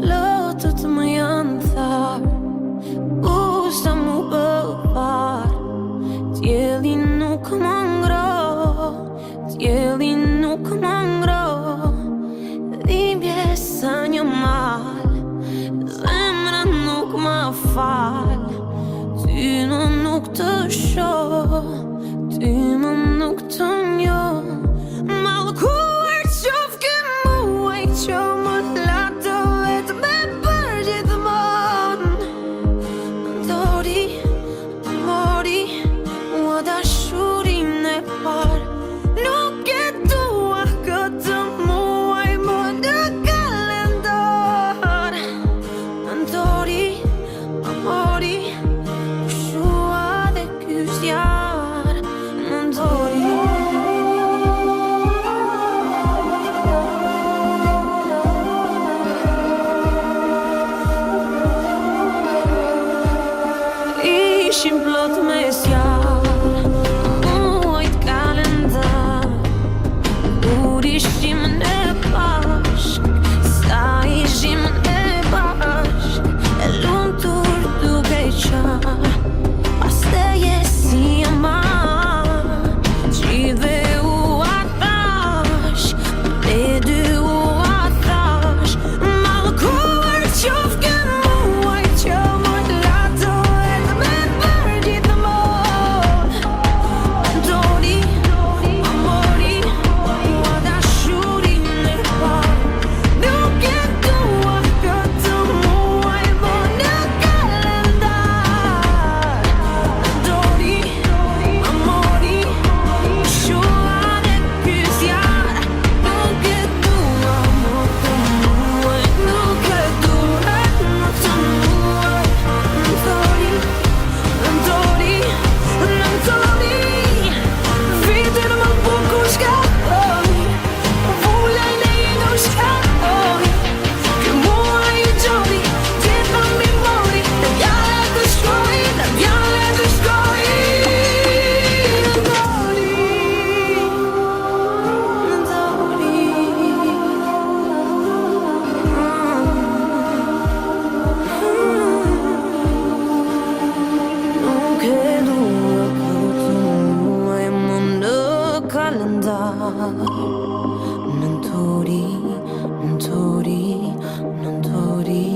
Lotët më janë tharë, sa mu bëvar. Tjeli nuk më ngro, tjeli nuk më ngro. Dhimbje sa një mal, zemra nuk më fal. Ty më nuk të shoh, ty më nuk të njoh. Mallkuar qof ke muaj që më lato vetë me për gjithmonë. Dori, mori, ua dashurin e par. Nuk e dua këtë muaj më në kalendar. Dori, mori, shua dhe ky zjarr. Dori. Ishim plot me zjarr, muajt kalendar. Kur ishim në bashk, sa ishim në bashk. E lumtur duke qar, pasteje si amar. Gjithve u atash, ne dy u atash. Mallkuar qof ke muaj që më lato vetë me për gjithmonë. Dori, amori, ua dashurin e par. Nuk e dua këtë muaj më në kalendar. Dori, amori, shua dhe ky zjarr. Nuk e dua më të muaj, nuk e dua më të muaj. Dori, dori, dori. Vitin më bukur shkatoj, vullën e ino shkatoj. Ky muaj i gjori, gjithë mi mori. Në vjale të shkoj, në vjale të shkoj. Dori, nuk e dua këtë muaj më në kalendar. Nëntori, nëntori, nëntori.